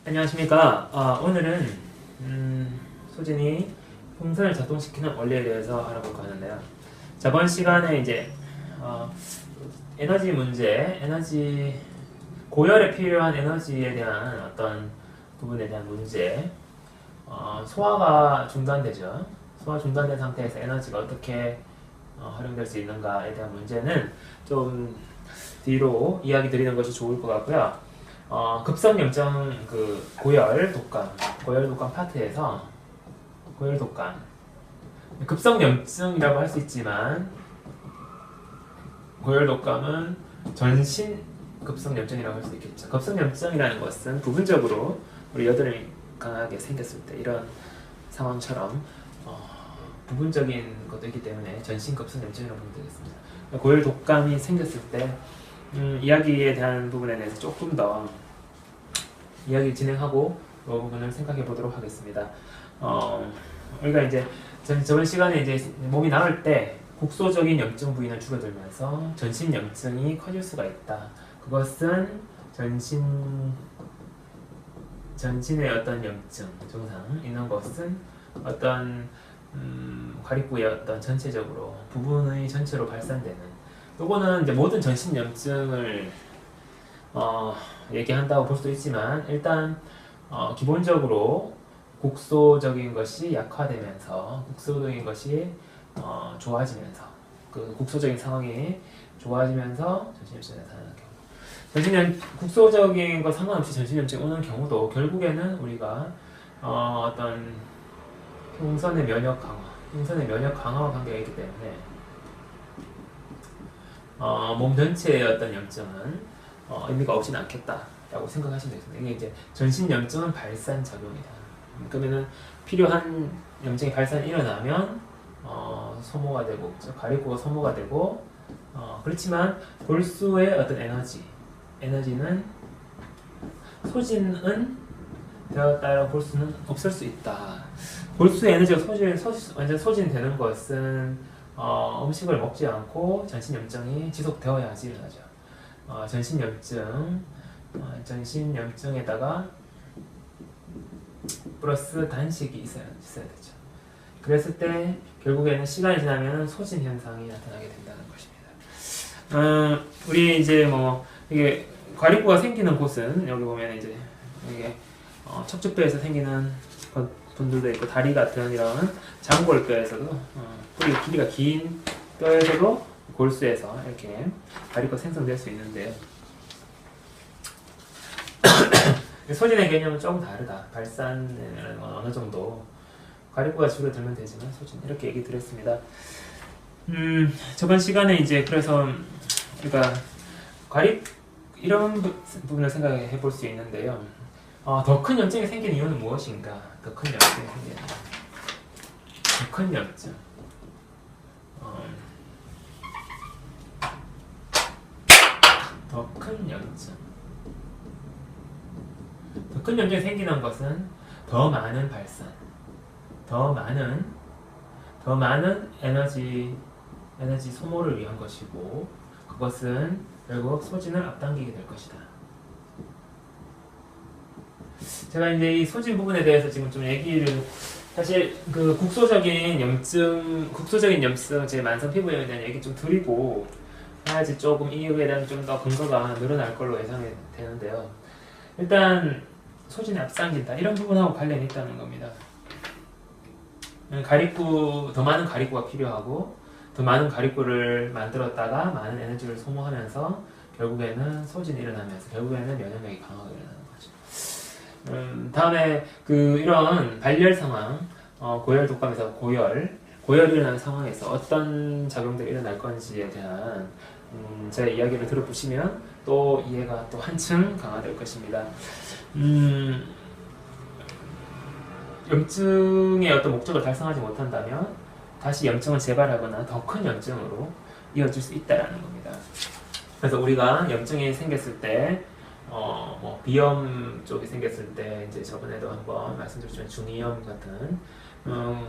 안녕하십니까. 오늘은 소진이 풍선을 작동시키는 원리에 대해서 알아볼까 하는데요. 저번 시간에 이제 에너지 문제, 에너지 고열에 필요한 에너지에 대한 어떤 부분에 대한 문제, 소화가 중단되죠. 소화 중단된 상태에서 에너지가 어떻게 활용될 수 있는가에 대한 문제는 좀 뒤로 이야기 드리는 것이 좋을 것 같고요. 급성염증 고열 독감 파트에서 고열 독감 급성염증이라고 할 수 있지만 고열 독감은 전신 급성염증이라고 할 수 있겠죠. 급성염증이라는 것은 부분적으로 우리 여드름이 강하게 생겼을 때 이런 상황처럼 부분적인 것도 있기 때문에 전신 급성염증이라고 보면 되겠습니다. 고열 독감이 생겼을 때 이야기에 대한 부분에 대해서 조금 더 이야기 진행하고 그 부분을 생각해 보도록 하겠습니다. 우리가 이제 저번 시간에 이제 몸이 나을 때 국소적인 염증 부위는 줄어들면서 전신 염증이 커질 수가 있다. 그것은 전신의 어떤 염증 증상 있는 것은 어떤 가립부의 어떤 전체적으로 부분의 전체로 발산되는, 요거는 이제 모든 전신 염증을 얘기한다고 볼 수도 있지만 일단 기본적으로 국소적인 것이 약화되면서 국소적인 것이 좋아지면서 그 국소적인 상황이 좋아지면서 전신염증이 나타나는 경우, 국소적인 것 상관없이 전신염증이 오는 경우도 결국에는 우리가 어떤 흉선의 면역 강화와 관계가 있기 때문에 몸 전체의 어떤 염증은 의미가 없지는 않겠다라고 생각하시면 되겠습니다. 이게 이제 전신 염증은 발산 작용이다. 그러면은 필요한 염증의 발산이 일어나면 소모가 되고, 가리고가 소모가 되고, 그렇지만 골수의 어떤 에너지는 소진은 되었다라고 볼 수는 없을 수 있다. 골수의 에너지가 완전 소진되는 것은 음식을 먹지 않고 전신 염증이 지속되어야지 일어나죠. 전신염증에다가 플러스 단식이 있어야 되죠. 그랬을 때 결국에는 시간이 지나면 소진 현상이 나타나게 된다는 것입니다. 우리 이제 이게 과립부가 생기는 곳은 여기 보면 이제 이게 척추뼈에서 생기는 분들도 있고, 다리 같은 이런 장골뼈에서도 뿌리 길이가 긴 뼈에서도 골수에서 이렇게 가리가 생성될 수 있는데요. 소진의 개념은 조금 다르다. 발산이라는 건 어느 정도 가리부가 줄어들면 되지만 소진, 이렇게 얘기 드렸습니다. 저번 시간에 이제 그래서 우리가 이런 부분을 생각해 볼 수 있는데요. 더 큰 염증이 생기는 이유는 무엇인가? 더 큰 염증이 생기는 더 큰 염증. 더 큰 염증이 생기는 것은 더 많은 발산, 더 많은 에너지 소모를 위한 것이고, 그것은 결국 소진을 앞당기게 될 것이다. 제가 이제 이 소진 부분에 대해서 지금 좀 얘기를, 사실 그 국소적인 염증 제 만성 피부염에 대한 얘기 좀 드리고 해야지 조금 이유에 대한 좀 더 근거가 늘어날 걸로 예상이 되는데요. 일단 소진이 앞당긴다, 이런 부분하고 관련이 있다는 겁니다. 더 많은 가립부가 필요하고, 더 많은 가립부를 만들었다가 많은 에너지를 소모하면서 결국에는 소진이 일어나면서 결국에는 면역력이 강하게 일어나는 거죠. 다음에 이런 발열 상황, 고열 독감에서 고열이 일어나는 상황에서 어떤 작용들이 일어날 건지에 대한 제 이야기를 들어보시면 또 이해가 또 한층 강화될 것입니다. 염증의 어떤 목적을 달성하지 못한다면 다시 염증을 재발하거나 더 큰 염증으로 이어질 수 있다는 겁니다. 그래서 우리가 염증이 생겼을 때, 비염 쪽이 생겼을 때, 이제 저번에도 한번 말씀드렸지만 중이염 같은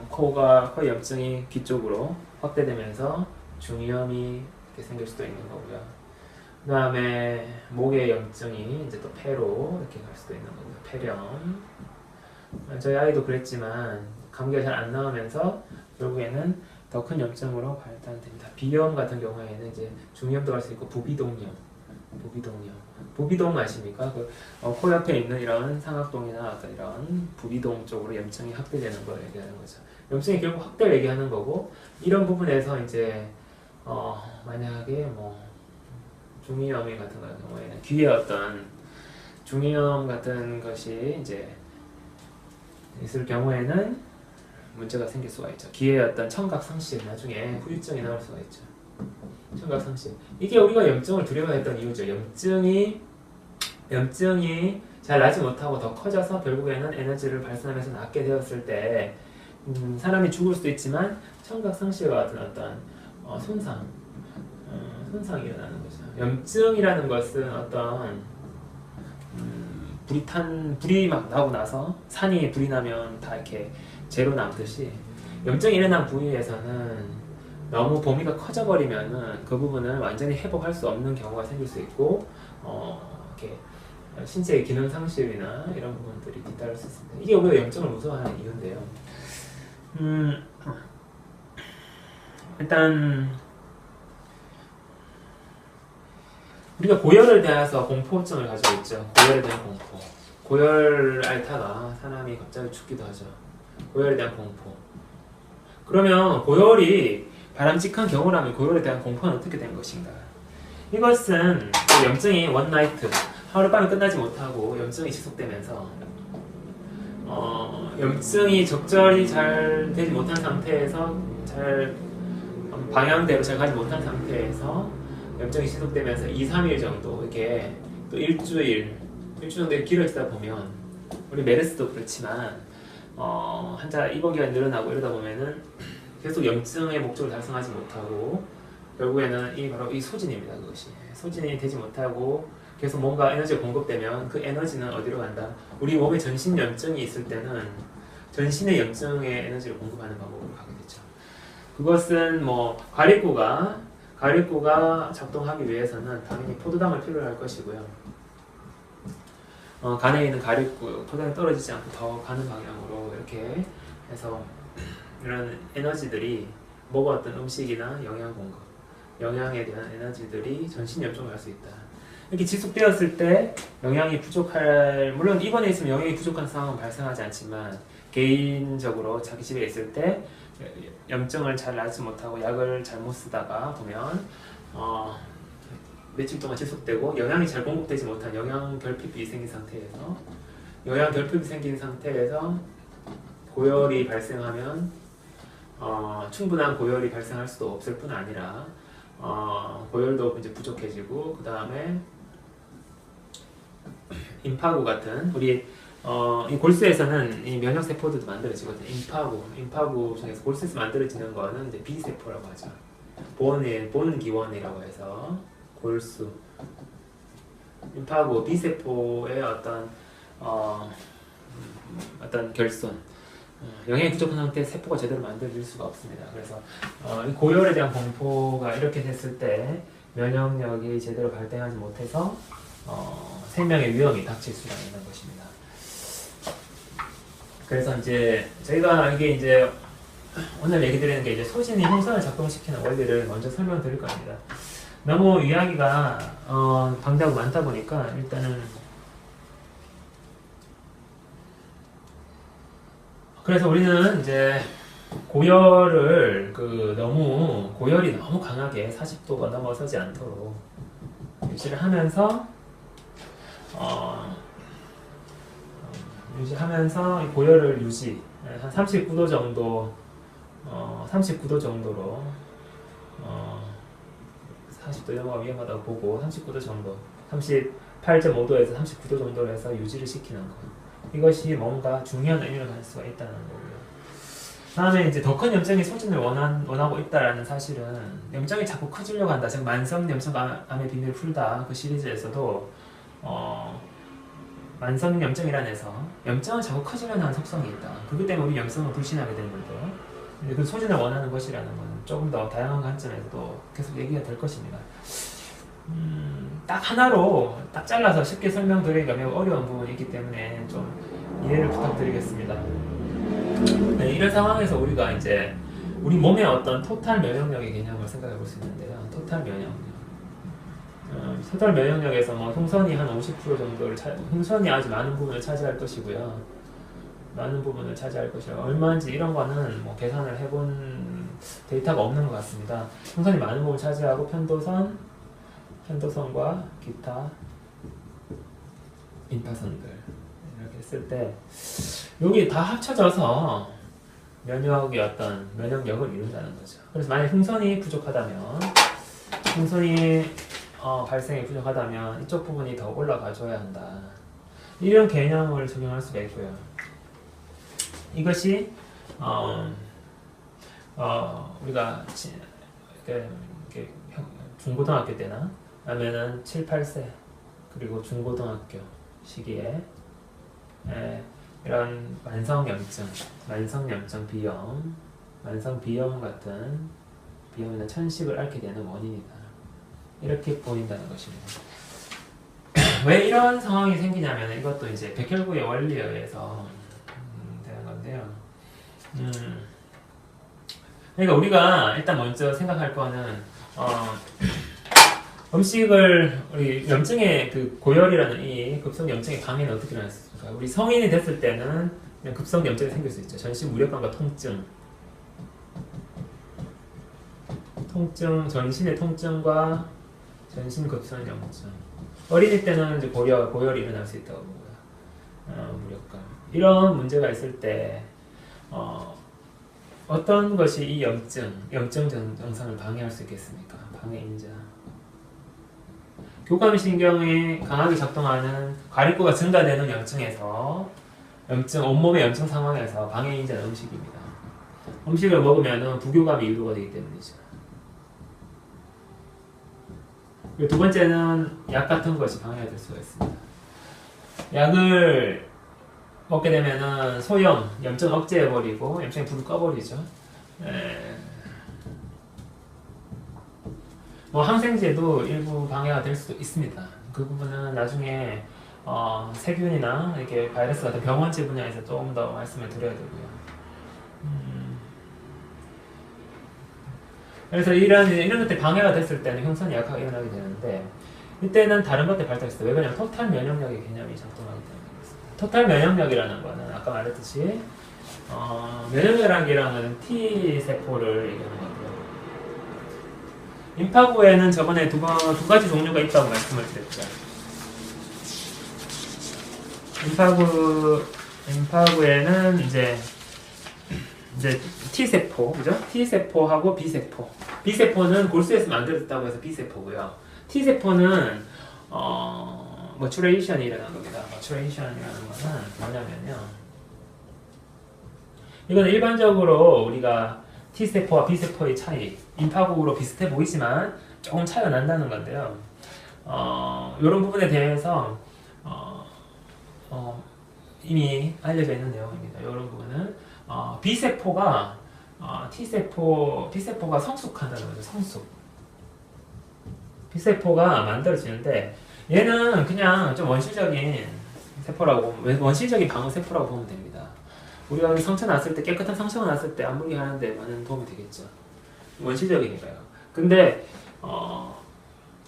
코의 염증이 귀 쪽으로 확대되면서 중이염이 이렇게 생길 수도 있는 거고요. 그 다음에 목의 염증이 이제 또 폐로 이렇게 갈 수도 있는 거고요. 폐렴. 저희 아이도 그랬지만 감기가 잘 안 나오면서 결국에는 더 큰 염증으로 발달됩니다. 비염 같은 경우에는 이제 중이염도 갈 수 있고 부비동염. 부비동 아십니까? 코 옆에 있는 이런 상악동이나 어떤 이런 부비동 쪽으로 염증이 확대되는 걸 얘기하는 거죠. 염증이 결국 확대를 얘기하는 거고, 이런 부분에서 이제 만약에 뭐 중이염이 같은 경우에는 귀에 어떤 중이염 같은 것이 이제 있을 경우에는 문제가 생길 수가 있죠. 귀에 어떤 청각 상실, 나중에 후유증이 나올 수가 있죠. 청각 상실. 이게 우리가 염증을 두려워했던 이유죠. 염증이 잘 나지 못하고 더 커져서 결국에는 에너지를 발산하면서 낫게 되었을 때 사람이 죽을 수도 있지만 청각 상실과 같은 어떤 손상이 일어나는 거죠. 염증이라는 것은 어떤 불이 막 나고 나서 산이 불이 나면 다 이렇게 재로 남듯이 염증이 일어난 부위에서는 너무 범위가 커져버리면은 그 부분을 완전히 회복할 수 없는 경우가 생길 수 있고 이렇게 신체의 기능 상실이나 이런 부분들이 뒤따를 수 있습니다. 이게 우리가 염증을 무서워하는 이유인데요. 일단 우리가 고열에 대해서 공포증을 가지고 있죠. 고열에 대한 공포. 고열 앓다가 사람이 갑자기 죽기도 하죠. 고열에 대한 공포. 그러면 고열이 바람직한 경우라면 고열에 대한 공포는 어떻게 된 것인가? 이것은 염증이 원나이트, 하룻밤에 끝나지 못하고 염증이 지속되면서 염증이 적절히 잘 되지 못한 상태에서 방향대로 잘 가지 못한 상태에서 염증이 지속되면서 2-3일 정도 이렇게 또 일주일 정도 길어지다 보면 우리 메르스도 그렇지만 환자 입원 기간이 늘어나고 이러다 보면은 계속 염증의 목적을 달성하지 못하고 결국에는 바로 이 소진입니다. 그것이 소진이 되지 못하고 계속 뭔가 에너지가 공급되면 그 에너지는 어디로 간다? 우리 몸에 전신 염증이 있을 때는 전신의 염증의 에너지를 공급하는 방법으로 가게 되죠. 그것은 뭐 가립구가 작동하기 위해서는 당연히 포도당을 필요로 할 것이고요. 간에 있는 가립구, 포도당이 떨어지지 않고 더 가는 방향으로 이렇게 해서 이런 에너지들이 먹었던 음식이나 영양 공급, 영양에 대한 에너지들이 전신 염증을 할 수 있다. 이렇게 지속되었을 때 영양이 물론 입원해 있으면 영양이 부족한 상황은 발생하지 않지만 개인적으로 자기 집에 있을 때 염증을 잘 낫지 못하고 약을 잘못 쓰다가 보면 며칠 동안 지속되고 영양이 잘 공급되지 못한 영양 결핍이 생긴 상태에서 고열이 발생하면 충분한 고열이 발생할 수도 없을 뿐 아니라 고열도 이제 부족해지고 그 다음에 임파구 같은 우리 이 골수에서는 이 면역 세포들도 만들어지거든요. 임파구 중에서 골수에서 만들어지는 거는 이제 B세포라고 하죠. 본기원이라고 해서 골수, 임파구, B세포의 어떤 결손, 영양이 부족한 상태에 세포가 제대로 만들어질 수가 없습니다. 그래서 이 고열에 대한 공포가 이렇게 됐을 때 면역력이 제대로 발달하지 못해서 생명의 위험이 닥칠 수가 있는 것입니다. 그래서 이제 저희가 이게 이제 오늘 얘기 드리는 게 이제 소진이 흉선을 작동시키는 원리를 먼저 설명드릴 겁니다. 너무 이야기가 방대하고 많다 보니까 일단은 그래서 우리는 이제 고열이 너무 강하게 40도가 넘어서지 않도록 유지를 하면서 이 고열을 한 39도 정도 39도 정도로 40도 넘어가 위험하다고 보고 39도 정도 38.5도에서 39도 정도로 해서 유지를 시키는 것, 이것이 뭔가 중요한 의미를 가질 수가 있다는 거고요. 다음에 이제 더 큰 염증이 소진을 원하고 있다라는 사실은 염증이 자꾸 커지려고 한다. 즉 만성 염증암의 비밀을 풀다 그 시리즈에서도 만성 염증이란에서 염증은 자꾸 커지려는 하는 속성이 있다. 그렇기 때문에 우리 염증을 불신하게 되는 거죠. 그 소진을 원하는 것이라는 것은 조금 더 다양한 관점에서도 계속 얘기가 될 것입니다. 딱 하나로 딱 잘라서 쉽게 설명드리기가 매우 어려운 부분이 있기 때문에 좀 이해를 부탁드리겠습니다. 네, 이런 상황에서 우리가 이제 우리 몸의 어떤 토탈 면역력의 개념을 생각해 볼 수 있는데요. 토탈 면역력. 토탈 면역력에서 뭐 흉선이 한 50% 정도를 흉선이 아주 많은 부분을 차지할 것이고요. 많은 부분을 차지할 것이고 얼마인지 이런 거는 뭐 계산을 해본 데이터가 없는 것 같습니다. 흉선이 많은 부분을 차지하고 편도선과 기타 임파선들 이렇게 했을 때 여기 다 합쳐져서 면역의 어떤 면역력을 이룬다는 거죠. 그래서 만약 흉선이 부족하다면 발생이 부족하다면 이쪽 부분이 더 올라가줘야 한다. 이런 개념을 적용할 수가 있고요. 이것이 우리가 이렇게 중고등학교 때나 아니면은 7, 8세 그리고 중고등학교 시기에 이런 만성염증 비염, 만성비염 같은 비염이나 천식을 앓게 되는 원인이다. 이렇게 보인다는 것입니다. 왜 이런 상황이 생기냐면 이것도 이제 백혈구의 원리에 의해서 되는 건데요. 그러니까 우리가 일단 먼저 생각할 거는 음식을 우리 염증의 그 고열이라는 이 급성 염증의 방해는 어떻게 일어났습니까? 우리 성인이 됐을 때는 그냥 급성 염증이 생길 수 있죠. 전신 무력감과 통증, 전신의 통증과 전신 급성 염증. 어린이 때는 이제 고열이 일어날 수 있다고 보고요. 무력감. 이런 문제가 있을 때 어떤 것이 이 염증 증상을 방해할 수 있겠습니까? 방해인자. 교감신경이 강하게 작동하는 과립구가 증가되는 온몸의 염증 상황에서 방해인자는 음식입니다. 음식을 먹으면 부교감이 유도가 되기 때문이죠. 그리고 두 번째는 약 같은 것이 방해가 될 수가 있습니다. 약을 먹게 되면은 염증 억제해버리고 염증이 불을 꺼버리죠. 뭐 항생제도 일부 방해가 될 수도 있습니다. 그 부분은 나중에 세균이나 이렇게 바이러스 같은 병원체 분야에서 조금 더 말씀을 드려야 되고요. 그래서 이런 것들 방해가 됐을 때는 흉선이 약하게 일어나게 되는데 이때는 다른 것들 발달했어요. 왜 그러냐면 토탈 면역력의 개념이 작동하기 때문에 그렇습니다. 토탈 면역력이라는 거는 아까 말했듯이 면역력이라는 것은 T세포를 얘기하는 건데요. 임파구에는 저번에 두 가지 종류가 있다고 말씀을 드렸죠. 임파구에는 이제 T세포, 그죠? T세포하고 B세포. B세포는 골수에서 만들어졌다고 해서 B세포고요. T세포는 머추레이션이 일어난 겁니다. 머추레이션이라는 것은 뭐냐면요. 이건 일반적으로 우리가 T세포와 B세포의 차이, 임파구로 비슷해 보이지만 조금 차이가 난다는 건데요. 이런 부분에 대해서 이미 알려져 있는 내용입니다. 이런 부분은 B세포가 B세포가 성숙한다는 거죠. 성숙. B세포가 만들어지는데 얘는 그냥 좀 원시적인 방어세포라고 보면 됩니다. 우리가 상처 났을 때 깨끗한 상처가 났을 때 안물기 하는데 많은 도움이 되겠죠. 원시적이니까요. 근데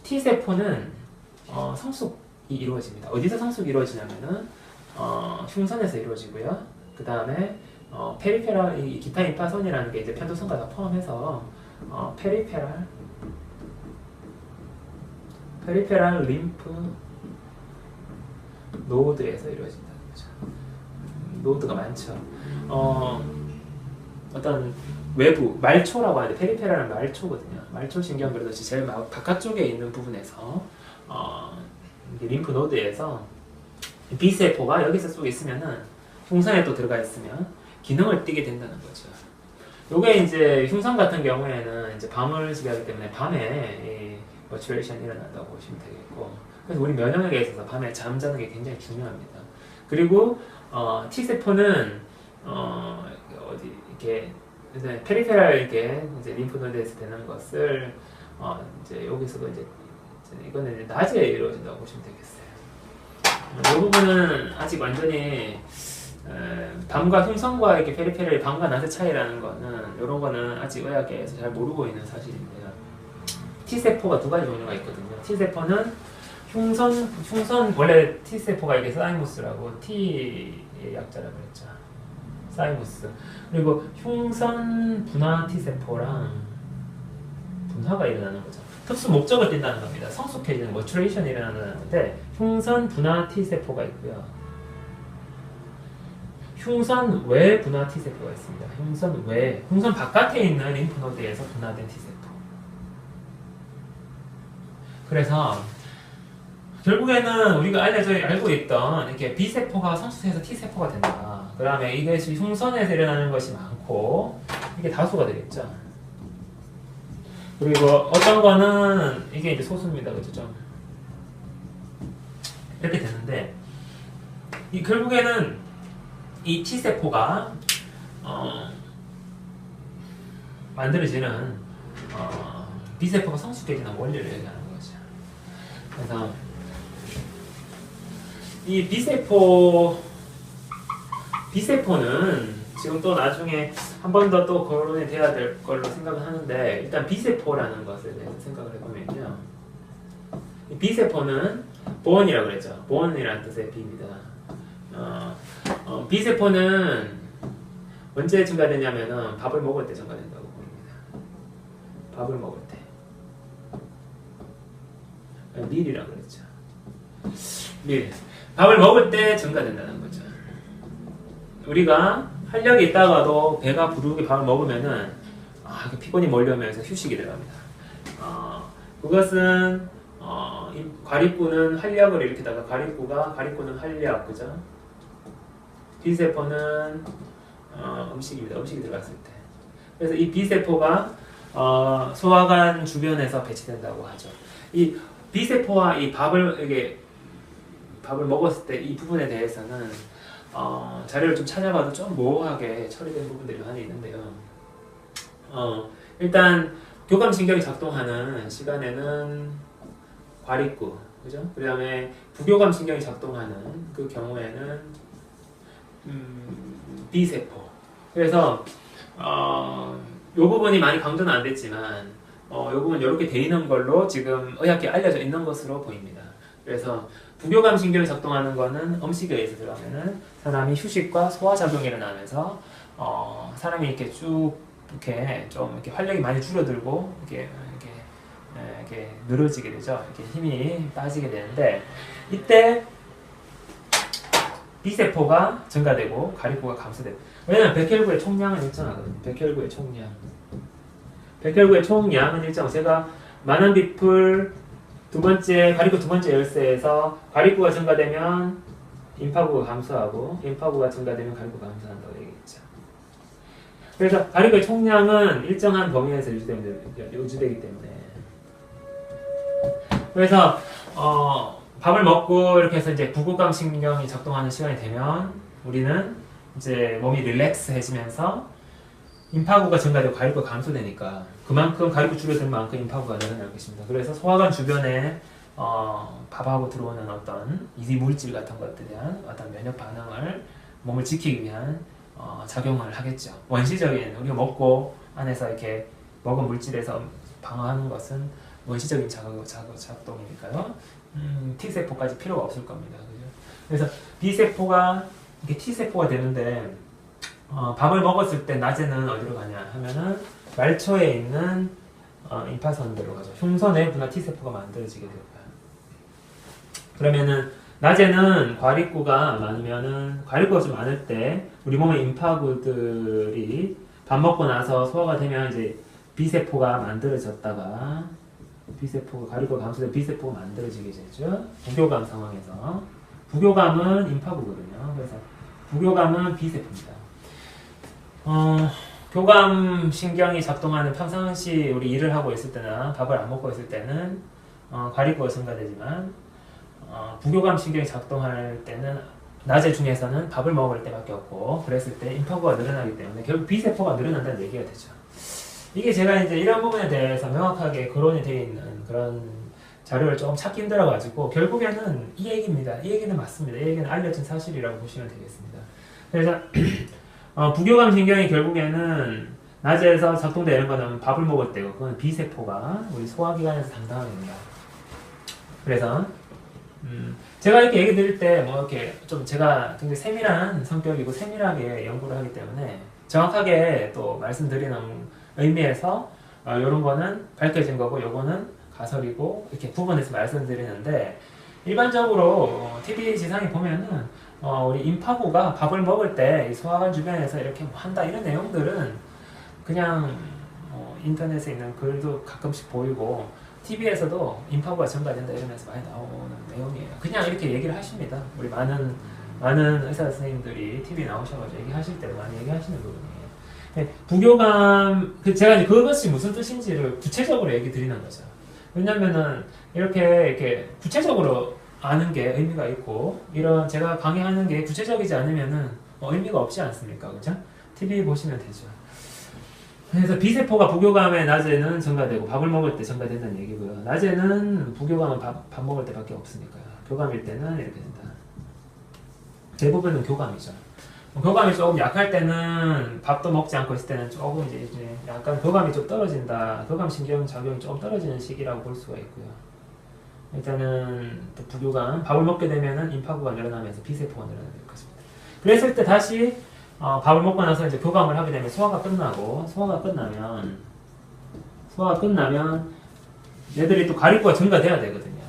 T세포는 성숙이 이루어집니다. 어디서 성숙이 이루어지냐면은 흉선에서 이루어지고요. 그 다음에 페리페랄, 이 기타 임파선이라는 게 이제 편도선과 다 포함해서 페리페랄 림프 노드에서 이루어진다는 거죠. 노드가 많죠. 어떤 외부 말초라고 하는데 페리페랄은 말초거든요. 말초 신경 그러듯이 제일 바깥쪽에 있는 부분에서 림프 노드에서 B세포가 여기서 쏙 있으면은 흉선에 또 들어가 있으면 기능을 띠게 된다는 거죠. 요게 이제 흉선 같은 경우에는 이제 밤을 지배하기 때문에 밤에 머추레이션이 일어난다고 보시면 되겠고, 그래서 우리 면역력에 있어서 밤에 잠자는 게 굉장히 중요합니다. 그리고 T세포는 어디 이렇게 페리페랄 이렇게 이제 림프노드에서 되는 것을 이제 여기서도 이제 이거는 이제 낮에 이루어진다고 보시면 되겠어요. 이 부분은 아직 완전히 밤과 흉성과 이렇게 페리페리 밤과 낮의 차이라는 거는 이런 거는 아직 의학계에서 잘 모르고 있는 사실인데요. T세포가 두 가지 종류가 있거든요. T세포는 흉선 원래 T세포가 이게 사이무스라고 T의 약자라고 그랬죠. 사이무스. 그리고 흉선 분화 T세포랑 분화가 일어나는 거죠. 특수 목적을 띈다는 겁니다. 성숙해지는 머추레이션이 일어나는데 흉선 분화 T세포가 있고요. 흉선 외 분화 T세포가 있습니다. 흉선 바깥에 있는 림프노드에서 분화된 T세포. 그래서 결국에는 우리가 알고 있던 이렇게 B세포가 성숙해서 T세포가 된다. 그 다음에 이것이 흉선에서 일어나는 것이 많고 이게 다수가 되겠죠. 그리고 어떤 거는 이게 이제 소수입니다. 그죠? 이렇게 되는데 결국에는 이 T세포가 만들어지는 B세포가 성숙해지는 원리를 얘기하는 거죠. 그래서 이 B세포는 지금 또 나중에 한 번 더 또 거론이 돼야 될 걸로 생각을 하는데 일단 B세포라는 것에 대해서 생각을 해보면요. 이 B세포는 보온이라고 그랬죠. 보온이라는 뜻의 B입니다. B세포는 언제 증가되냐면은 밥을 먹을 때 증가된다고 봅니다. 밥을 먹을 때. 밀이라고 그랬죠. 밀. 밥을 먹을 때 증가된다는 거죠. 우리가 활력이 있다가도 배가 부르게 밥을 먹으면은 피곤이 몰려오면서 휴식이 들어갑니다. 그것은 과립구는 활력을 일으키다가 과립구는 활력, 그죠? B세포는 음식입니다. 음식이 들어갔을 때. 그래서 이 B세포가 소화관 주변에서 배치된다고 하죠. 이 B세포와 이 밥을 먹었을 때 이 부분에 대해서는 자료를 좀 찾아봐도 좀 모호하게 처리된 부분들이 많이 있는데요. 일단 교감신경이 작동하는 시간에는 과립구, 그죠? 그 다음에 부교감신경이 작동하는 그 경우에는 B세포. 그래서 이 부분이 많이 강조는 안 됐지만 이 부분 이렇게 돼 있는 걸로 지금 의학계에 알려져 있는 것으로 보입니다. 그래서 부교감신경이 작동하는 거는 음식에 의해서 들어가면은 사람이 휴식과 소화작용이 일어나면서 사람이 이렇게 쭉 이렇게 좀 이렇게 활력이 많이 줄어들고 이렇게 늘어지게 되죠. 이렇게 힘이 빠지게 되는데 이때 B세포가 증가되고 과립구가 감소되고. 왜냐면 백혈구의 총량은 일정하거든요. 백혈구의 총량은 일정. 제가 만원비풀 과립구 두 번째 열쇠에서 과립구가 증가되면 임파구가 감소하고 임파구가 증가되면 과립구가 감소한다고 얘기했죠. 그래서 과립구의 총량은 일정한 범위에서 유지되기 때문에 그래서 밥을 먹고 이렇게 해서 이제 부교감신경이 작동하는 시간이 되면 우리는 이제 몸이 릴렉스해지면서 임파구가 증가되고 과립구가 감소되니까 그만큼 과립구 줄어들 만큼 임파구가 늘어날 것입니다. 그래서 소화관 주변에 밥하고 들어오는 어떤 이물질 같은 것들에 대한 어떤 면역 반응을 몸을 지키기 위한 작용을 하겠죠. 원시적인 우리가 먹고 안에서 이렇게 먹은 물질에서 방어하는 것은 원시적인 작동이니까요. T세포까지 필요가 없을 겁니다. 그죠? 그래서 B세포가 이게 T세포가 되는데 밥을 먹었을 때 낮에는 어디로 가냐 하면은 말초에 있는 임파선대로 가죠. 흉선에 분화 T세포가 만들어지게 되고요. 그러면은 낮에는 과립구가 좀 많을 때 우리 몸의 임파구들이 밥 먹고 나서 소화가 되면 이제 B세포가 만들어졌다가 과립구가 감소돼 B세포가 만들어지게 되죠. 부교감 상황에서. 부교감은 임파구거든요. 그래서 부교감은 B세포입니다. 교감 신경이 작동하는 평상시 우리 일을 하고 있을 때나 밥을 안 먹고 있을 때는 과립구가 증가되지만 부교감 신경이 작동할 때는 낮에 중에서는 밥을 먹을 때밖에 없고 그랬을 때 임파구가 늘어나기 때문에 결국 B세포가 늘어난다는 얘기가 되죠. 이게 제가 이제 이런 부분에 대해서 명확하게 거론이 되어 있는 그런 자료를 조금 찾기 힘들어가지고 결국에는 이 얘기입니다. 이 얘기는 맞습니다. 이 얘기는 알려진 사실이라고 보시면 되겠습니다. 그래서 부교감 신경이 결국에는 낮에서 작동되는 거는 밥을 먹을 때고 그건 비세포가 우리 소화기관에서 담당하게 됩니다. 그래서 제가 이렇게 얘기 드릴 때 뭐 이렇게 좀 제가 굉장히 세밀한 성격이고 세밀하게 연구를 하기 때문에 정확하게 또 말씀드리는 의미에서 이런 거는 밝혀진 거고 요거는 가설이고 이렇게 구분해서 말씀드리는데 일반적으로 TV 지상에 보면은 우리 임파부가 밥을 먹을 때 이 소화관 주변에서 이렇게 뭐 한다 이런 내용들은 그냥 인터넷에 있는 글도 가끔씩 보이고 TV에서도 임파부가 증가된다 이러면서 많이 나오는 내용이에요. 그냥 이렇게 얘기를 하십니다. 우리 많은 의사 선생님들이 TV 나오셔가지고 얘기하실 때 많이 얘기하시는 부분이에요. 네, 부교감 제가 이제 그것이 무슨 뜻인지를 구체적으로 얘기 드리는 거죠. 왜냐면은 이렇게 구체적으로 아는 게 의미가 있고 이런 제가 강의하는 게 구체적이지 않으면은 의미가 없지 않습니까? 그죠? TV 보시면 되죠. 그래서 비세포가 부교감에 낮에는 증가되고 밥을 먹을 때 증가된다는 얘기고요. 낮에는 부교감은 밥 먹을 때밖에 없으니까요. 교감일 때는 이렇게 된다. 대부분은 교감이죠. 교감이 조금 약할 때는 밥도 먹지 않고 있을 때는 조금 이제 약간 교감이 좀 떨어진다. 교감 신경 작용이 좀 떨어지는 시기라고 볼 수가 있고요. 일단은 또 부교감 밥을 먹게 되면은 임파구가 늘어나면서 비세포가 늘어나게 될 것입니다. 그랬을 때 다시 밥을 먹고 나서 이제 교감을 하게 되면 소화가 끝나면 얘들이 또 가립부가 증가돼야 되거든요.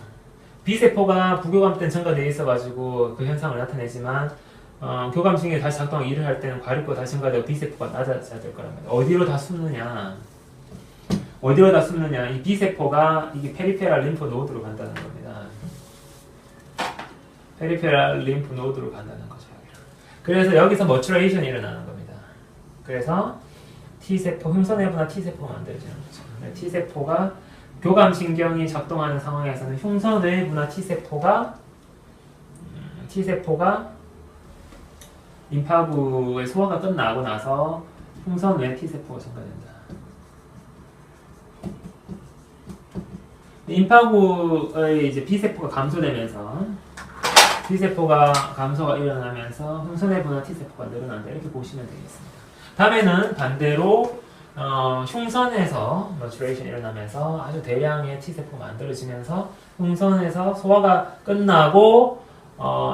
비세포가 부교감 때는 증가돼 있어가지고 그 현상을 나타내지만 교감신경이 다시 작동하고 일을 할 때는 가립부가 다시 증가되고 비세포가 낮아져야 될 거란 말이에요. 어디로 다 숨느냐? 이 비세포가 이게 페리페랄 림프 노드로 간다는 겁니다. 페리페랄 림프 노드로 간다는 거죠. 그래서 여기서 머추레이션이 일어나는 겁니다. 그래서 T세포, 흉선내부나 T세포가 만들어지는 거죠. T세포가 교감신경이 작동하는 상황에서는 흉선외부나 T세포가 임파구의 소화가 끝나고 나서 흉선외 T세포가 증가된다. 임파구의 이제 B세포가 감소되면서 T세포가 감소가 일어나면서 흉선내부나 T세포가 늘어난다. 이렇게 보시면 되겠습니다. 다음에는 반대로 흉선에서 머추레이션이 일어나면서 아주 대량의 T세포가 만들어지면서 흉선에서 소화가 끝나고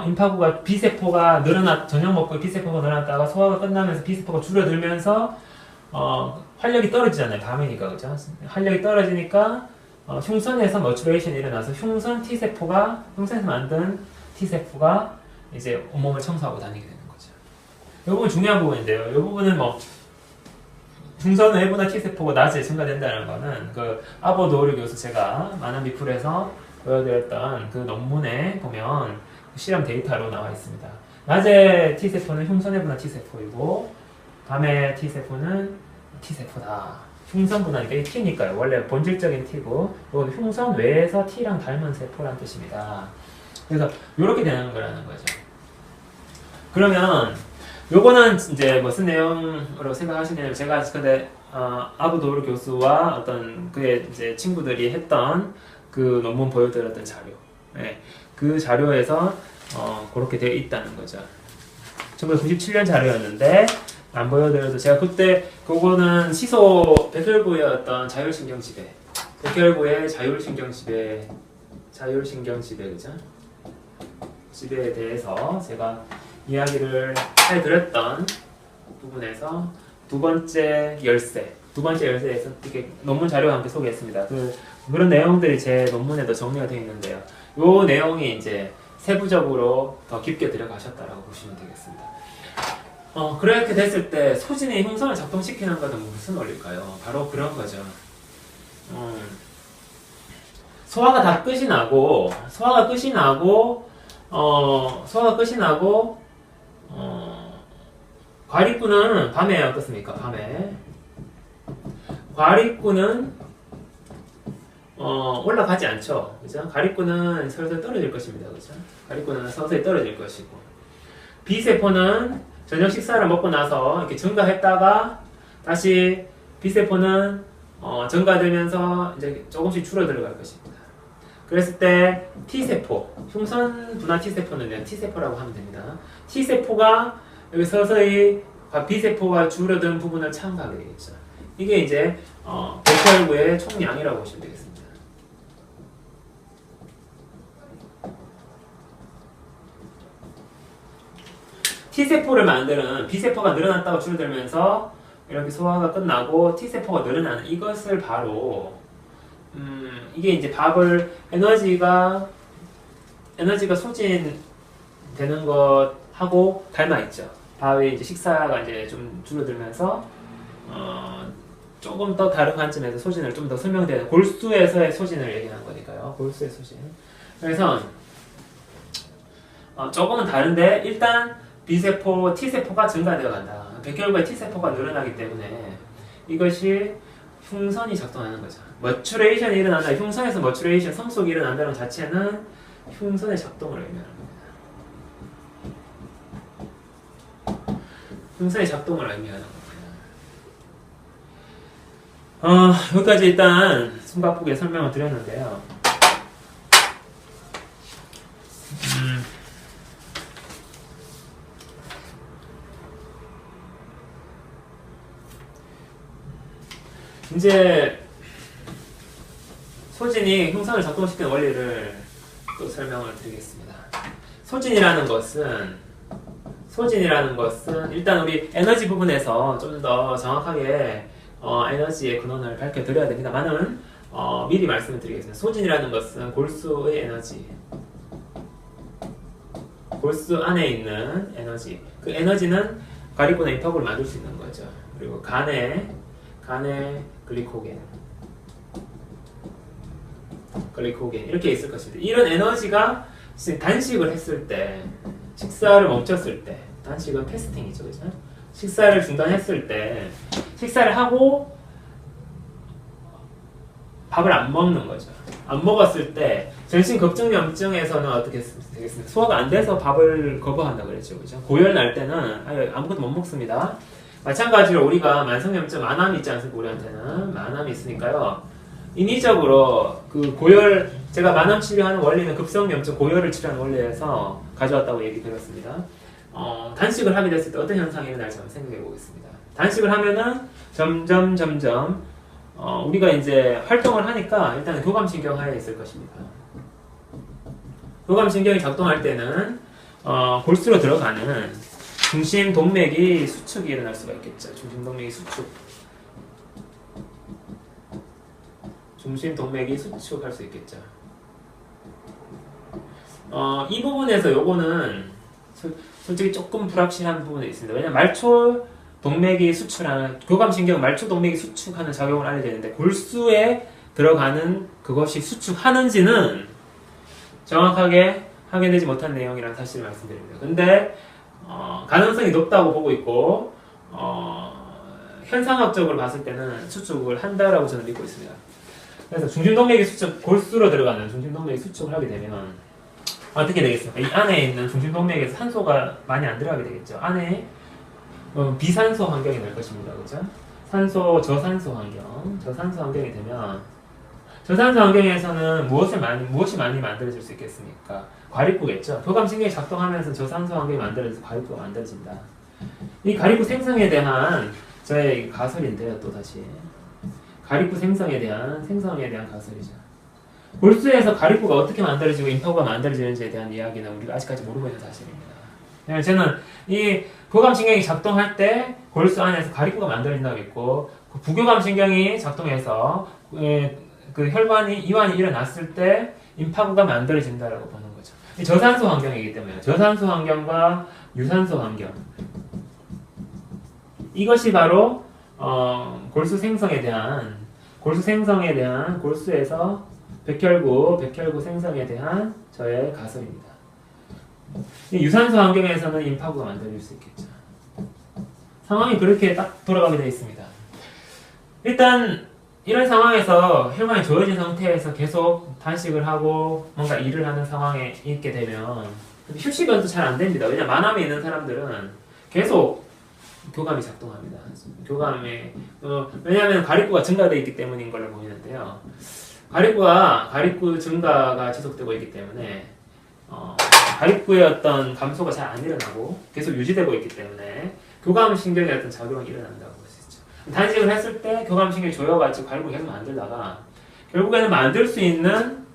임파구가 B세포가 저녁 먹고 B세포가 늘어났다가 소화가 끝나면서 B세포가 줄어들면서 활력이 떨어지잖아요. 밤이니까 그죠? 활력이 떨어지니까 흉선에서 머추레이션이 일어나서 흉선에서 만든 T세포가 이제 온몸을 청소하고 다니게 되는 거죠. 이 부분 중요한 부분인데요. 이 부분은 흉선 외부나 T세포가 낮에 증가된다는 거는 그 아보도르 교수 제가 만한비풀에서 보여드렸던 그 논문에 보면 실험 데이터로 나와 있습니다. 낮에 T세포는 흉선 외부나 T세포이고 밤에 T세포는 T세포다. 흉선분하니까 이 T니까요. 원래 본질적인 T고 이건 흉선 외에서 T랑 닮은 세포란 뜻입니다. 그래서 이렇게 되는 거라는 거죠. 그러면 요거는 이제 무슨 내용으로 생각하시냐면 제가 근데 아부도르 교수와 어떤 그의 이제 친구들이 했던 그 논문 보여드렸던 자료, 그 자료에서 그렇게 되어 있다는 거죠. 1997년 자료였는데 안 보여드려도 제가 그때 그거는 시소 백혈구의 어떤 자율신경 지배, 백혈구의 자율신경 지배 그죠? 지배에 대해서 제가 이야기를 해드렸던 부분에서 두 번째 열쇠에서 이렇게 논문 자료와 함께 소개했습니다. 그런 내용들이 제 논문에도 정리가 되어 있는데요. 이 내용이 이제 세부적으로 더 깊게 들어가셨다라고 보시면 되겠습니다. 그렇게 됐을 때 소진의 흉선을 작동시키는 것은 무슨 원리일까요? 바로 그런 거죠. 소화가 끝이 나고 과립구는 밤에 어떻습니까? 밤에 과립구는 올라가지 않죠. 그죠? 과립구는 서서히 떨어질 것입니다. 그죠? 과립구는 서서히 떨어질 것이고 B세포는 저녁 식사를 먹고 나서 이렇게 증가했다가 다시 B세포는 증가되면서 이제 조금씩 줄어들어갈 것입니다. 그랬을 때 T세포, 흉선 분화 T세포는 그냥 T세포라고 하면 됩니다. T세포가 여기 서서히 B세포가 줄어든 부분을 참가하게 되겠죠. 이게 이제 백혈구의 총량이라고 보시면 되겠습니다. T세포를 만드는 B세포가 늘어났다고 줄어들면서 이렇게 소화가 끝나고 T세포가 늘어나는 이것을 바로 이게 이제 밥을 에너지가 소진되는 것하고 닮아 있죠. 밥의 이제 식사가 이제 좀 줄어들면서 조금 더 다른 관점에서 소진을 좀 더 설명되는 골수에서의 소진을 얘기하는 거니까요. 골수의 소진. 그래서 조금은 다른데 일단 B세포, T세포가 증가되어 간다. 백혈구의 T세포가 늘어나기 때문에 이것이 흉선이 작동하는 거죠. 머추레이션이 일어난다. 흉선에서 머추레이션, 성속이 일어난다는 자체는 흉선의 작동을 의미하는 겁니다. 흉선의 작동을 의미하는 겁니다. 여기까지 일단 숨가쁘게 설명을 드렸는데요. 이제 소진이 흉선을 작동시키는 원리를 또 설명을 드리겠습니다. 소진이라는 것은 일단 우리 에너지 부분에서 좀 더 정확하게 에너지의 근원을 밝혀드려야 됩니다만은 미리 말씀을 드리겠습니다. 소진이라는 것은 골수의 에너지, 골수 안에 있는 에너지, 그 에너지는 가리코나 임파구를 만들 수 있는 거죠. 그리고 간의 글리코겐 이렇게 있을 것입니다. 이런 에너지가 단식을 했을 때, 식사를 멈췄을 때, 단식은 패스팅이죠, 그죠? 식사를 중단했을 때, 식사를 하고 밥을 안 먹는 거죠. 안 먹었을 때 전신 급증염증에서는 어떻게 되겠습니까? 소화가 안 돼서 밥을 거부한다 그랬죠, 그죠? 고열 날 때는 아무것도 못 먹습니다. 마찬가지로 우리가 만성염증, 만암이 있지 않습니까? 우리한테는 만암이 있으니까요. 인위적으로 그 고열, 제가 만암 치료하는 원리는 급성염증 고열을 치료하는 원리에서 가져왔다고 얘기 드렸습니다. 단식을 하게 됐을 때 어떤 현상이 일어날지 한번 생각해 보겠습니다. 단식을 하면은 점점 우리가 이제 활동을 하니까 일단은 교감신경 하에 있을 것입니다. 교감신경이 작동할 때는 골수로 들어가는 중심동맥이 수축이 일어날 수가 있겠죠. 중심동맥이 수축할 수 있겠죠. 이 부분에서 요거는 솔직히 조금 불확실한 부분이 있습니다. 왜냐면 말초 동맥이 수축하는, 교감신경은 말초 동맥이 수축하는 작용을 알려야 되는데 골수에 들어가는 그것이 수축하는지는 정확하게 확인되지 못한 내용이라는 사실을 말씀드립니다. 근데 가능성이 높다고 보고 있고 현상학적으로 봤을 때는 수축을 한다라고 저는 믿고 있습니다. 그래서 중심동맥이 수축, 골수로 들어가는 중심동맥이 수축을 하게 되면 어떻게 되겠습니까? 이 안에 있는 중심동맥에서 산소가 많이 안 들어가게 되겠죠. 안에 비산소 환경이 될 것입니다. 그죠? 저산소 환경이 되면 저산소 환경에서는 무엇이 많이 만들어질 수 있겠습니까? 과립구겠죠. 교감신경이 작동하면서 저산소 환경이 만들어져서 과립구가 만들어진다. 이 과립구 생성에 대한 저의 가설인데요. 또 다시 과립구 생성에 대한 가설이죠. 골수에서 과립구가 어떻게 만들어지고 임파구가 만들어지는지에 대한 이야기는 우리가 아직까지 모르고 있는 사실입니다. 저는 이 교감신경이 작동할 때 골수 안에서 과립구가 만들어진다고 했고, 부교감신경이 작동해서 그 이완이 일어났을 때 임파구가 만들어진다라고 보는 거죠. 저산소 환경이기 때문에 저산소 환경과 유산소 환경, 이것이 바로 골수 생성에 대한 골수에서 백혈구 생성에 대한 저의 가설입니다. 유산소 환경에서는 임파구가 만들어질 수 있겠죠. 상황이 그렇게 딱 돌아가게 되어 있습니다. 일단 이런 상황에서 혈관이 조여진 상태에서 계속 단식을 하고 뭔가 일을 하는 상황에 있게 되면 휴식은 또 잘 안 됩니다. 왜냐면 만암에 있는 사람들은 계속 교감이 작동합니다. 왜냐하면 과립구가 증가되어 있기 때문인 걸로 보이는데요. 가립구 증가가 지속되고 있기 때문에 가립구의 어떤 감소가 잘 안 일어나고 계속 유지되고 있기 때문에 교감신경의 어떤 작용이 일어난다고 볼 수 있죠. 단식을 했을 때 교감신경이 조여가지고 가립구를 계속 만들다가 결국에는 만들 수 있는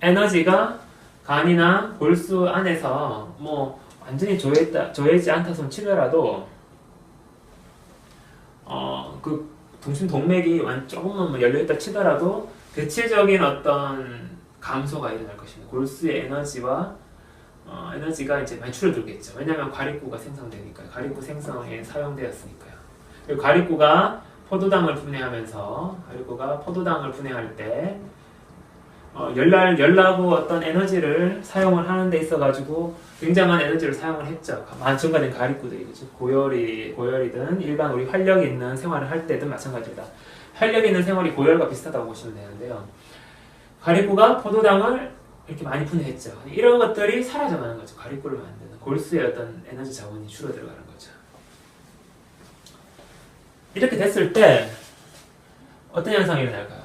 에너지가 간이나 골수 안에서 뭐 완전히 조여있지 않다 손 치더라도 그 중심 동맥이 조금만 열려있다 치더라도 대체적인 어떤 감소가 일어날 것입니다. 골수의 에너지가 이제 많이 줄어들겠죠. 왜냐하면 가립구가 생성되니까요. 가립구 생성에 사용되었으니까요. 그리고 가립구가 포도당을 분해할 때 열나고 어떤 에너지를 사용을 하는 데 있어가지고 굉장한 에너지를 사용을 했죠. 증가된 가립구들이, 그죠? 고열이든 일반 우리 활력이 있는 생활을 할 때든 마찬가지입니다. 활력이 있는 생활이 고열과 비슷하다고 보시면 되는데요. 가립구가 포도당을 이렇게 많이 분해했죠. 이런 것들이 사라져가는 거죠. 가립구를 만드는 골수의 어떤 에너지 자원이 줄어들어가는 거죠. 이렇게 됐을 때 어떤 현상이 일어날까요?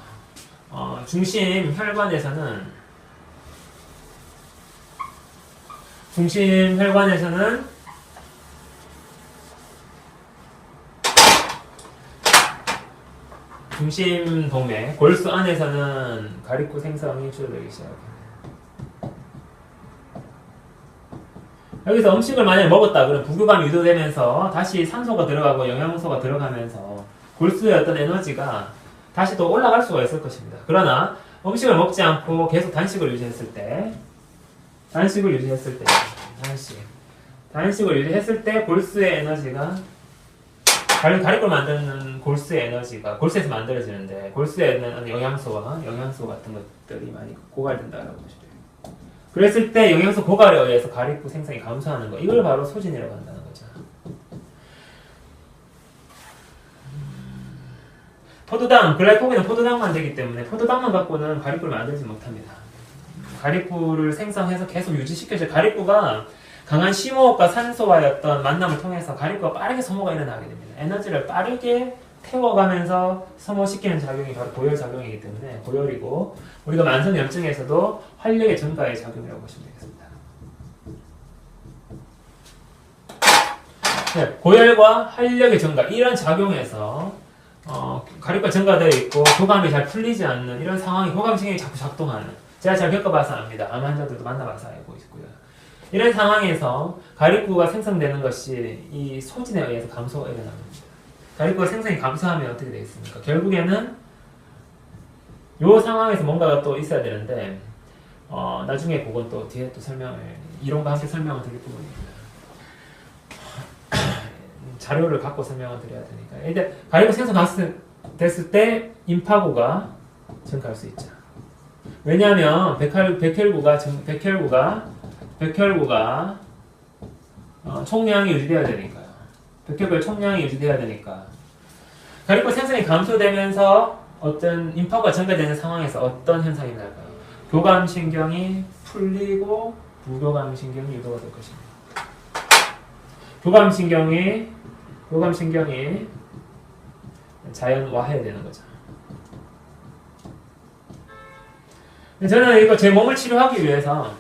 중심 혈관에서는 중심 동맥, 골수 안에서는 가립구 생성이 줄어들기 시작합니다. 여기서 음식을 만약에 먹었다 그러면 부교감이 유도되면서 다시 산소가 들어가고 영양소가 들어가면서 골수의 어떤 에너지가 다시 또 올라갈 수가 있을 것입니다. 그러나 음식을 먹지 않고 계속 단식을 유지했을 때 골수의 에너지가 가립을 만드는 골수의 에너지가 골수에서 만들어지는데 골수에 있는 영양소 같은 것들이 많이 고갈된다고 보시면 돼요. 그랬을 때 영양소 고갈에 의해서 가립구 생성이 감소하는 거, 이걸 바로 소진이라고 한다는 거죠. 포도당, 글라이코겐은 포도당만 되기 때문에 포도당만 갖고는 가립구를 만들지 못합니다. 가립구를 생성해서 계속 유지시켜줄 가립구가 강한 심호흡과 산소와의 어떤 만남을 통해서 가립구가 빠르게 소모가 일어나게 됩니다. 에너지를 빠르게 태워가면서 소모시키는 작용이 바로 고열 작용이기 때문에 고열이고, 우리가 만성염증에서도 활력의 증가의 작용이라고 보시면 되겠습니다. 네, 고열과 활력의 증가, 이런 작용에서 가립구가 증가되어 있고 교감이 잘 풀리지 않는 이런 상황이 교감신경이 자꾸 작동하는, 제가 잘 겪어봐서 압니다. 암 환자들도 만나봐서 알고 있고요. 이런 상황에서 가립구가 생성되는 것이 이 소진에 의해서 감소가 일어납니다. 가립구가 생성이 감소하면 어떻게 되겠습니까? 결국에는 이 상황에서 뭔가가 또 있어야 되는데 나중에 그건 또 뒤에 또 이론과 함께 설명을 드릴 부분입니다. 자료를 갖고 설명을 드려야 되니까. 일단 가립구 생성됐을 때 임파구가 증가할 수 있죠. 왜냐하면 백혈구가 총량이 유지되어야 되니까요. 백혈구의 총량이 유지되어야 되니까. 가립구 생성이 감소되면서 어떤 임파구가 증가되는 상황에서 어떤 현상이 날까요? 교감신경이 풀리고 부교감신경이 유도가 될 것입니다. 교감신경이 자연화해야 되는 거죠. 저는 이거 제 몸을 치료하기 위해서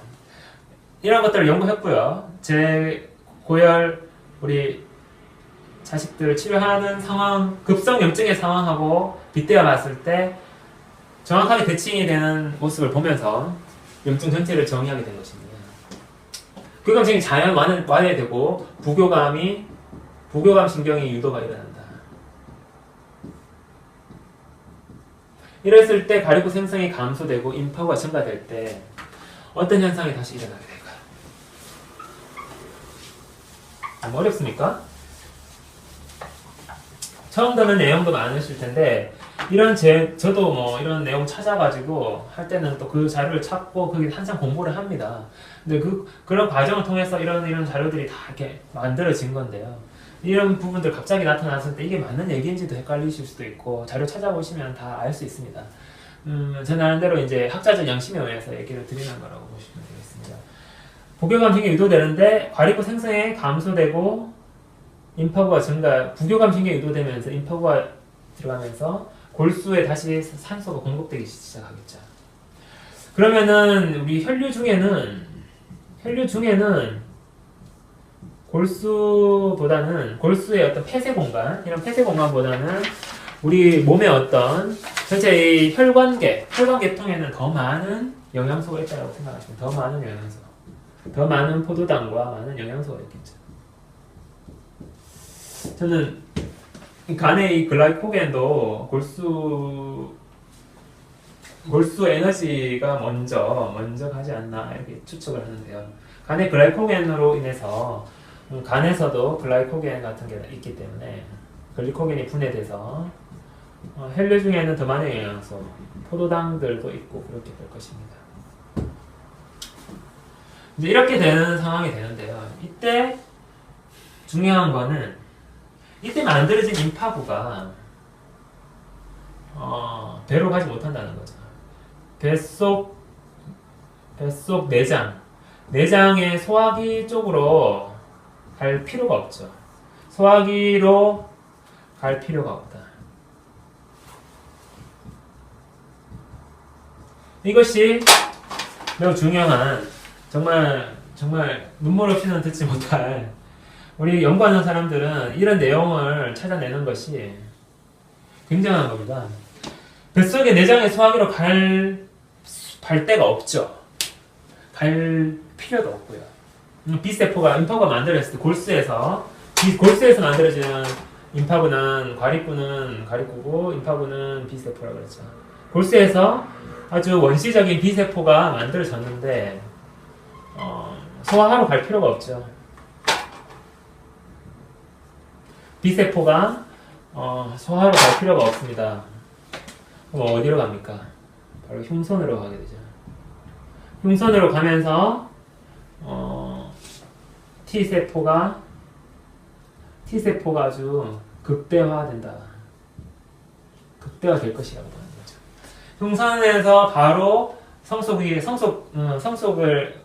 이런 것들을 연구했고요. 제 고열, 우리 자식들을 치료하는 상황, 급성염증의 상황하고 빗대어 봤을 때 정확하게 대칭이 되는 모습을 보면서 염증 전체를 정의하게 된 것입니다. 교감신경이 자연 완화되고 부교감 신경이 유도가 일어난다. 이랬을 때 가립구 생성이 감소되고 임파구가 증가될 때 어떤 현상이 다시 일어나게 될까요? 좀 어렵습니까? 처음 듣는 내용도 많으실 텐데 저도 뭐 이런 내용 찾아가지고 할 때는 또 그 자료를 찾고 그게 한참 공부를 합니다. 근데 그런 과정을 통해서 이런 자료들이 다 이렇게 만들어진 건데요. 이런 부분들 갑자기 나타났을 때 이게 맞는 얘기인지도 헷갈리실 수도 있고 자료 찾아보시면 다 알 수 있습니다. 제 나름대로 이제 학자적 양심에 의해서 얘기를 드리는 거라고 보시면 되겠습니다. 부교감신경이 유도되는데 가립구 생성이 감소되고 임파구가 부교감신경이 유도되면서 임파구가 들어가면서 골수에 다시 산소가 공급되기 시작하겠죠. 그러면은 우리 혈류 중에는 골수의 어떤 폐쇄 공간, 이런 폐쇄 공간보다는 우리 몸의 어떤 전체 혈관계통에는 더 많은 영양소가 있다고 생각하시면, 더 많은 영양소, 더 많은 포도당과 많은 영양소가 있겠죠. 저는 간의 이 글라이코겐도 골수 에너지가 먼저 가지 않나 이렇게 추측을 하는데요. 간의 글라이코겐으로 인해서 간에서도 글라이코겐 같은 게 있기 때문에 글리코겐이 분해돼서 혈류 중에는 더 많은 영양소, 포도당들도 있고 그렇게 될 것입니다. 이제 이렇게 되는 상황이 되는데요. 이때 중요한 거는 이때 만들어진 임파구가 배로 가지 못한다는 거죠. 뱃속 내장의 소화기 쪽으로 갈 필요가 없죠. 소화기로 갈 필요가 없다. 이것이 매우 중요한, 정말 눈물 없이는 듣지 못할, 우리 연구하는 사람들은 이런 내용을 찾아내는 것이 굉장한 겁니다. 뱃속의 내장의 소화기로 갈 데가 없죠. 갈 필요도 없고요. 임파구가 만들어졌을 때 골수에서 만들어지는 임파구는 과립구고 임파구는 B세포라고 그랬죠. 골수에서 아주 원시적인 B세포가 만들어졌는데 소화하러 갈 필요가 없죠. B세포가 소화하러 갈 필요가 없습니다. 그럼 어디로 갑니까? 바로 흉선으로 가게 되죠. 흉선으로 가면서 T세포가 아주 극대화된다. 극대화될 것이라고 하는 거죠. 흉선에서 바로 성속을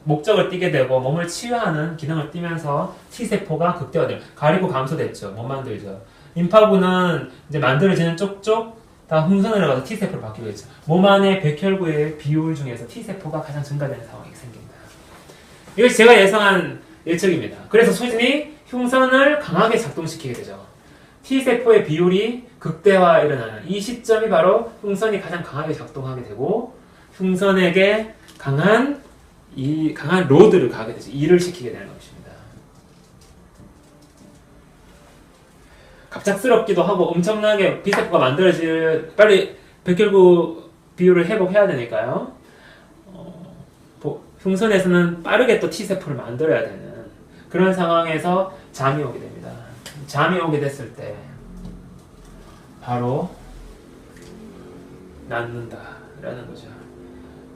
목적을 띠게 되고 몸을 치유하는 기능을 띠면서 T세포가 극대화돼요. 가리고 감소됐죠. 못 만들죠. 임파구는 이제 만들어지는 쪽쪽 다 흉선으로 가서 T세포로 바뀌겠죠. 몸 안의 백혈구의 비율 중에서 T세포가 가장 증가되는 상황이 생깁니다. 이것이 제가 예상한 예측입니다. 그래서 소진이 흉선을 강하게 작동시키게 되죠. T세포의 비율이 극대화 일어나는 이 시점이 바로 흉선이 가장 강하게 작동하게 되고 흉선에게 강한 로드를 가게 되죠. 일을 시키게 되는 것입니다. 갑작스럽기도 하고 엄청나게 B세포가 만들어질, 빨리 백혈구 비율을 회복해야 되니까요. 흉선에서는 빠르게 또 T세포를 만들어야 되는 그런 상황에서 잠이 오게 됩니다. 잠이 오게 됐을 때 바로 낫는다라는 거죠.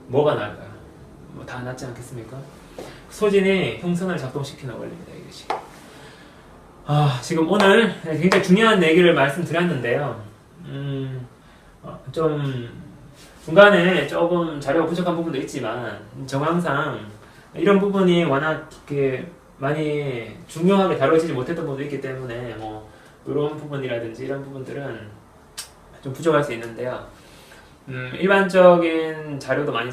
뭐가 나을까요? 다 낫지 않겠습니까? 소진이 흉선을 작동시키는 원리입니다. 이것이. 지금 오늘 굉장히 중요한 얘기를 말씀드렸는데요. 좀 중간에 조금 자료가 부족한 부분도 있지만 정황상 이런 부분이 워낙 이렇게 많이 중요하게 다뤄지지 못했던 부분도 있기 때문에 뭐 이런 부분이라든지 이런 부분들은 좀 부족할 수 있는데요. 일반적인 자료도 많이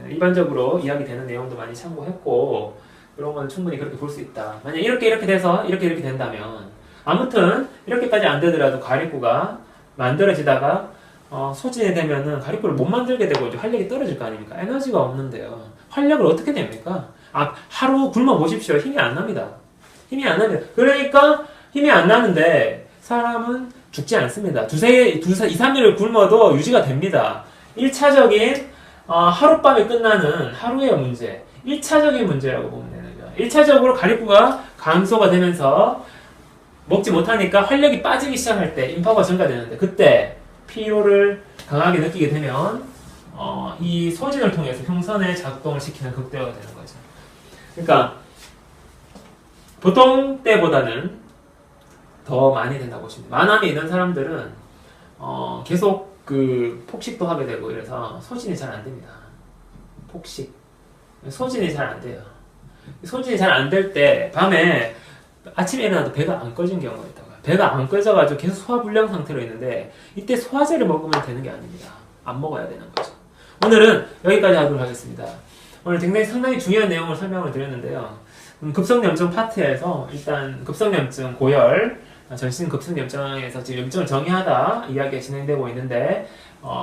일반적으로 이야기되는 내용도 많이 참고했고 이런 건 충분히 그렇게 볼 수 있다. 만약 이렇게 돼서 이렇게 된다면 아무튼 이렇게까지 안 되더라도 가립구가 만들어지다가 소진이 되면은 가립구를 못 만들게 되고 이제 활력이 떨어질 거 아닙니까? 에너지가 없는데요. 활력을 어떻게 됩니까? 하루 굶어 보십시오. 힘이 안 납니다. 그러니까 힘이 안 나는데 사람은 죽지 않습니다. 2-3일을 굶어도 유지가 됩니다. 1차적인 하룻밤에 끝나는 하루의 문제, 1차적인 문제라고 보면 되는 거죠. 1차적으로 가립구가 감소가 되면서 먹지 못하니까 활력이 빠지기 시작할 때 임파가 증가되는데 그때 피로를 강하게 느끼게 되면 이 소진을 통해서 흉선의 작동을 시키는 극대화가 되는 거죠. 그러니까 보통 때보다는 더 많이 된다고 보시면 돼요. 만암이 있는 사람들은 계속 폭식도 하게 되고 이래서 소진이 잘 안 됩니다. 소진이 잘 안 돼요. 소진이 잘 안 될 때 밤에 아침에 일어나도 배가 안 꺼진 경우가 있다고요. 배가 안 끓여가지고 계속 소화불량 상태로 있는데 이때 소화제를 먹으면 되는 게 아닙니다. 안 먹어야 되는 거죠. 오늘은 여기까지 하도록 하겠습니다. 오늘 굉장히 상당히 중요한 내용을 설명을 드렸는데요. 급성염증 파트에서 일단 급성염증 고열, 전신 급성염증에서 지금 염증을 정의하다 이야기가 진행되고 있는데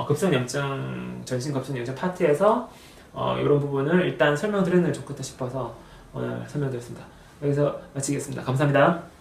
급성염증, 전신 급성염증 파트에서 이런 부분을 일단 설명드리는 게 좋겠다 싶어서 오늘 설명드렸습니다. 여기서 마치겠습니다. 감사합니다.